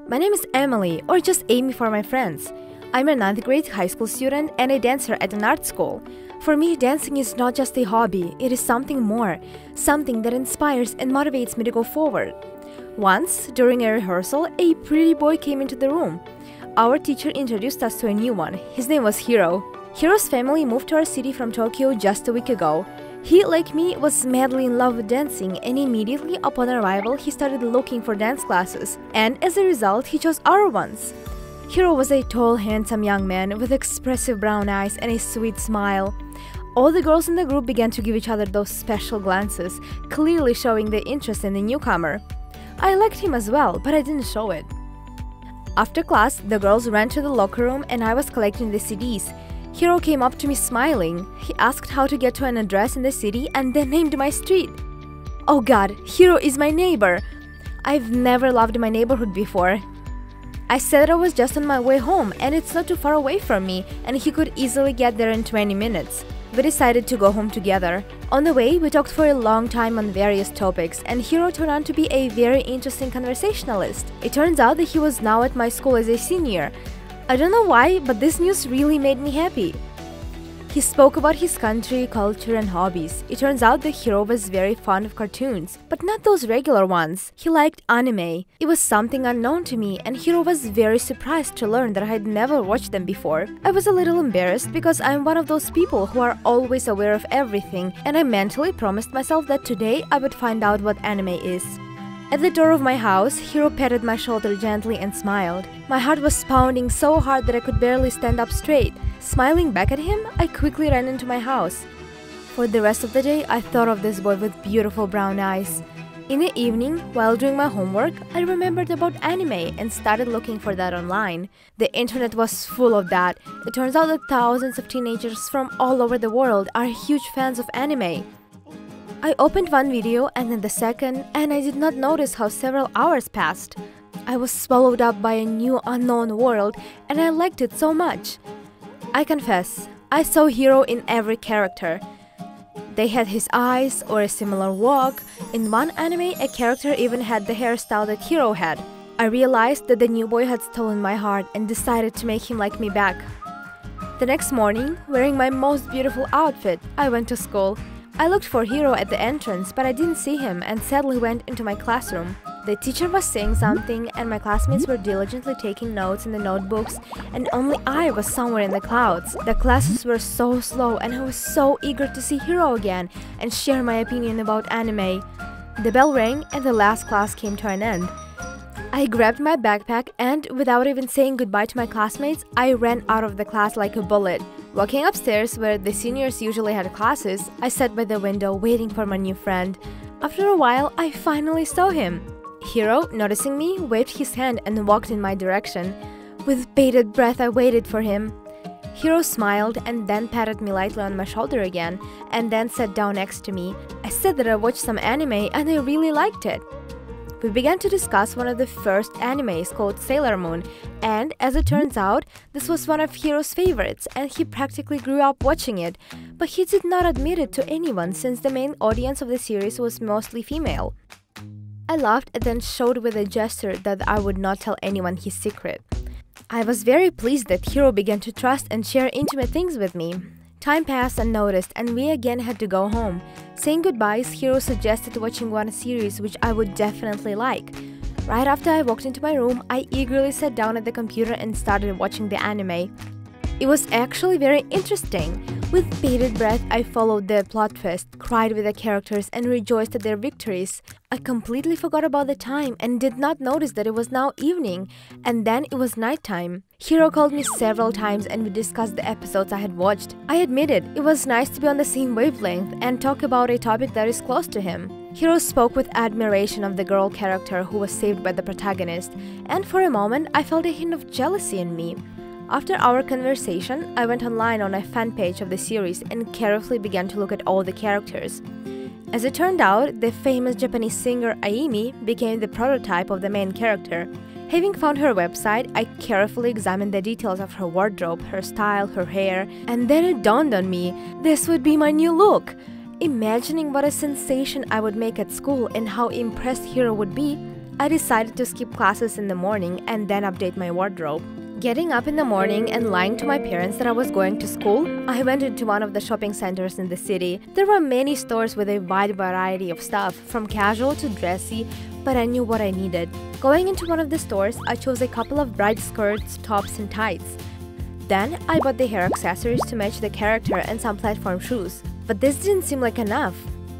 My name is Emily, or just Amy for my friends. I'm a 9th grade high school student and a dancer at an art school. For me, dancing is not just a hobby, it is something more, something that inspires and motivates me to go forward. Once, during a rehearsal, a pretty boy came into the room. Our teacher introduced us to a new one. His name was Hiro. Hiro's family moved to our city from Tokyo just a week ago. He, like me, was madly in love with dancing, and immediately upon arrival, he started looking for dance classes, and as a result, he chose our ones. Hiro was a tall, handsome young man with expressive brown eyes and a sweet smile. All the girls in the group began to give each other those special glances, clearly showing their interest in the newcomer. I liked him as well, but I didn't show it. After class, the girls ran to the locker room and I was collecting the CDs. Hiro came up to me smiling. He asked how to get to an address in the city and then named my street. Oh god, Hiro is my neighbor! I've never loved my neighborhood before. I said I was just on my way home and it's not too far away from me and he could easily get there in 20 minutes. We decided to go home together. On the way, we talked for a long time on various topics and Hiro turned out to be a very interesting conversationalist. It turns out that he was now at my school as a senior. I don't know why, but this news really made me happy. He spoke about his country, culture, and hobbies. It turns out that Hiro was very fond of cartoons, but not those regular ones. He liked anime. It was something unknown to me, and Hiro was very surprised to learn that I had never watched them before. I was a little embarrassed because I'm one of those people who are always aware of everything, and I mentally promised myself that today I would find out what anime is. At the door of my house, Hiro patted my shoulder gently and smiled. My heart was pounding so hard that I could barely stand up straight. Smiling back at him, I quickly ran into my house. For the rest of the day, I thought of this boy with beautiful brown eyes. In the evening, while doing my homework, I remembered about anime and started looking for that online. The internet was full of that. It turns out that thousands of teenagers from all over the world are huge fans of anime. I opened one video and then the second, and I did not notice how several hours passed. I was swallowed up by a new unknown world and I liked it so much. I confess, I saw Hiro in every character. They had his eyes or a similar walk. In one anime, a character even had the hairstyle that Hiro had. I realized that the new boy had stolen my heart and decided to make him like me back. The next morning, wearing my most beautiful outfit, I went to school. I looked for Hiro at the entrance, but I didn't see him and sadly went into my classroom. The teacher was saying something and my classmates were diligently taking notes in the notebooks and only I was somewhere in the clouds. The classes were so slow and I was so eager to see Hiro again and share my opinion about anime. The bell rang and the last class came to an end. I grabbed my backpack and, without even saying goodbye to my classmates, I ran out of the class like a bullet. Walking upstairs, where the seniors usually had classes, I sat by the window waiting for my new friend. After a while, I finally saw him. Hiro, noticing me, waved his hand and walked in my direction. With bated breath, I waited for him. Hiro smiled and then patted me lightly on my shoulder again, and then sat down next to me. I said that I watched some anime and I really liked it. We began to discuss one of the first animes called Sailor Moon, and as it turns out, this was one of Hiro's favorites and he practically grew up watching it, but he did not admit it to anyone since the main audience of the series was mostly female. I laughed and then showed with a gesture that I would not tell anyone his secret. I was very pleased that Hiro began to trust and share intimate things with me. Time passed unnoticed and we again had to go home. Saying goodbyes, Hiro suggested watching one series which I would definitely like. Right after I walked into my room, I eagerly sat down at the computer and started watching the anime. It was actually very interesting. With bated breath, I followed the plot twist, cried with the characters, and rejoiced at their victories. I completely forgot about the time and did not notice that it was now evening, and then it was nighttime. Hiro called me several times and we discussed the episodes I had watched. I admitted it was nice to be on the same wavelength and talk about a topic that is close to him. Hiro spoke with admiration of the girl character who was saved by the protagonist, and for a moment I felt a hint of jealousy in me. After our conversation, I went online on a fan page of the series and carefully began to look at all the characters. As it turned out, the famous Japanese singer Aimi became the prototype of the main character. Having found her website, I carefully examined the details of her wardrobe, her style, her hair, and then it dawned on me, this would be my new look! Imagining what a sensation I would make at school and how impressed Hiro would be, I decided to skip classes in the morning and then update my wardrobe. Getting up in the morning and lying to my parents that I was going to school, I went into one of the shopping centers in the city. There were many stores with a wide variety of stuff, from casual to dressy, but I knew what I needed. Going into one of the stores, I chose a couple of bright skirts, tops, and tights. Then, I bought the hair accessories to match the character and some platform shoes. But this didn't seem like enough.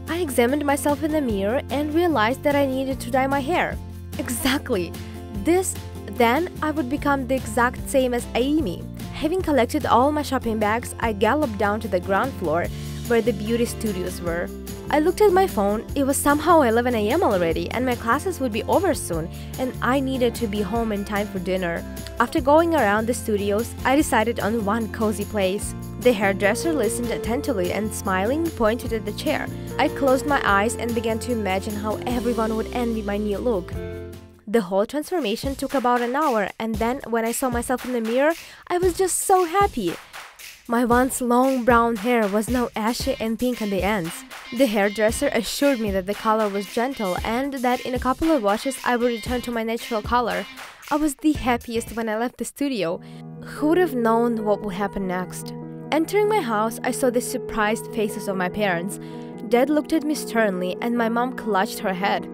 I examined myself in the mirror and realized that I needed to dye my hair. Exactly. Then I would become the exact same as Amy. Having collected all my shopping bags, I galloped down to the ground floor where the beauty studios were. I looked at my phone. It was somehow 11 a.m. already and my classes would be over soon, and I needed to be home in time for dinner. After going around the studios, I decided on one cozy place. The hairdresser listened attentively and, smiling, pointed at the chair. I closed my eyes and began to imagine how everyone would envy my new look. The whole transformation took about an hour, and then when I saw myself in the mirror, I was just so happy. My once long brown hair was now ashy and pink on the ends. The hairdresser assured me that the color was gentle and that in a couple of washes I would return to my natural color. I was the happiest when I left the studio. Who would have known what would happen next? Entering my house, I saw the surprised faces of my parents. Dad looked at me sternly and my mom clutched her head.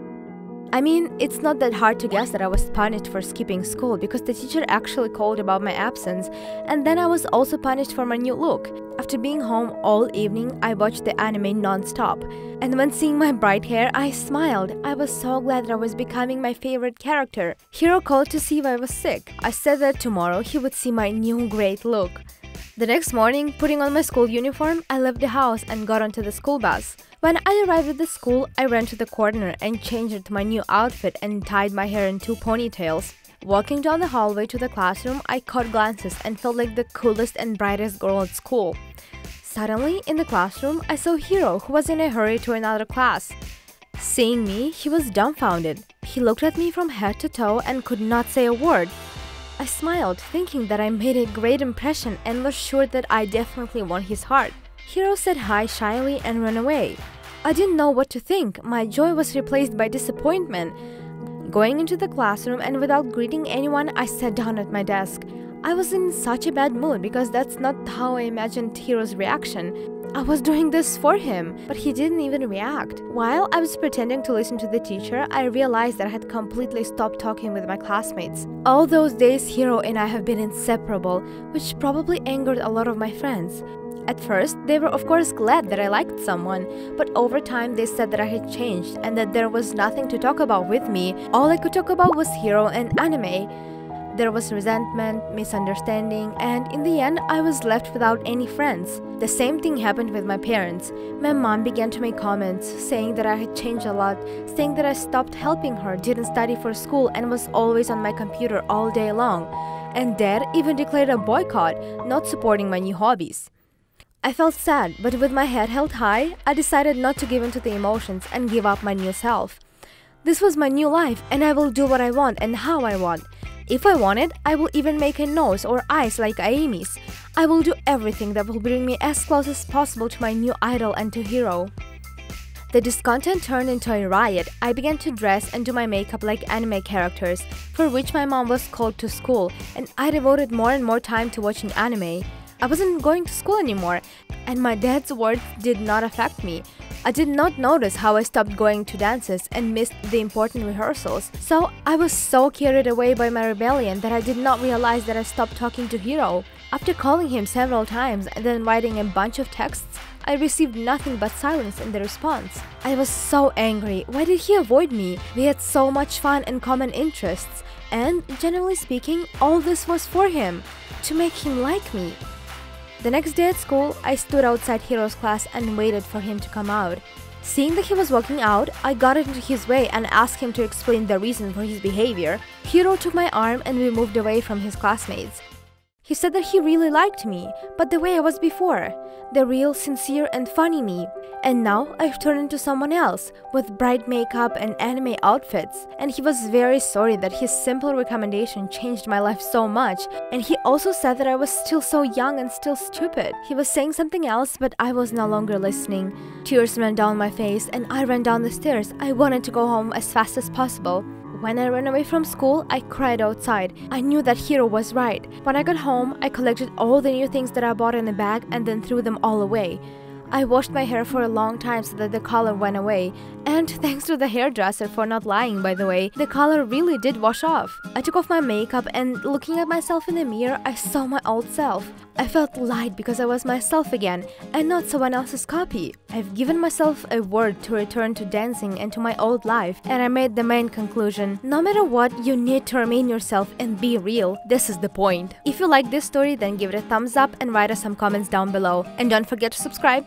I mean, it's not that hard to guess that I was punished for skipping school because the teacher actually called about my absence, and then I was also punished for my new look. After being home all evening, I watched the anime non-stop, and when seeing my bright hair, I smiled. I was so glad that I was becoming my favorite character. Hiro called to see if I was sick. I said that tomorrow he would see my new great look. The next morning, putting on my school uniform, I left the house and got onto the school bus. When I arrived at the school, I ran to the corner and changed into my new outfit and tied my hair in 2 ponytails. Walking down the hallway to the classroom, I caught glances and felt like the coolest and brightest girl at school. Suddenly, in the classroom, I saw Hiro, who was in a hurry to another class. Seeing me, he was dumbfounded. He looked at me from head to toe and could not say a word. I smiled, thinking that I made a great impression and was sure that I definitely won his heart. Hiro said hi shyly and ran away. I didn't know what to think. My joy was replaced by disappointment. Going into the classroom and without greeting anyone, I sat down at my desk. I was in such a bad mood because that's not how I imagined Hiro's reaction. I was doing this for him, but he didn't even react. While I was pretending to listen to the teacher, I realized that I had completely stopped talking with my classmates. All those days, Hiro and I have been inseparable, which probably angered a lot of my friends. At first, they were of course glad that I liked someone, but over time they said that I had changed and that there was nothing to talk about with me. All I could talk about was Hiro and anime. There was resentment, misunderstanding, and in the end, I was left without any friends. The same thing happened with my parents. My mom began to make comments, saying that I had changed a lot, saying that I stopped helping her, didn't study for school, and was always on my computer all day long. And Dad even declared a boycott, not supporting my new hobbies. I felt sad, but with my head held high, I decided not to give in to the emotions and give up my new self. This was my new life, and I will do what I want and how I want. If I want it, I will even make a nose or eyes like Amy's. I will do everything that will bring me as close as possible to my new idol and to Hiro. The discontent turned into a riot. I began to dress and do my makeup like anime characters, for which my mom was called to school, and I devoted more and more time to watching anime. I wasn't going to school anymore, and my dad's words did not affect me. I did not notice how I stopped going to dances and missed the important rehearsals. So I was so carried away by my rebellion that I did not realize that I stopped talking to Hiro. After calling him several times and then writing a bunch of texts, I received nothing but silence in the response. I was so angry. Why did he avoid me? We had so much fun and common interests, and generally speaking, all this was for him, to make him like me. The next day at school, I stood outside Hiro's class and waited for him to come out. Seeing that he was walking out, I got into his way and asked him to explain the reason for his behavior. Hiro took my arm and we moved away from his classmates. He said that he really liked me, but the way I was before, the real, sincere and funny me. And now I've turned into someone else, with bright makeup and anime outfits. And he was very sorry that his simple recommendation changed my life so much. And he also said that I was still so young and still stupid. He was saying something else, but I was no longer listening. Tears ran down my face and I ran down the stairs. I wanted to go home as fast as possible. When I ran away from school, I cried outside. I knew that Hero was right. When I got home, I collected all the new things that I bought in a bag and then threw them all away. I washed my hair for a long time so that the color went away. And thanks to the hairdresser for not lying, by the way, the color really did wash off. I took off my makeup and looking at myself in the mirror, I saw my old self. I felt light because I was myself again and not someone else's copy. I've given myself a word to return to dancing and to my old life, and I made the main conclusion. No matter what, you need to remain yourself and be real. This is the point. If you like this story, then give it a thumbs up and write us some comments down below. And don't forget to subscribe.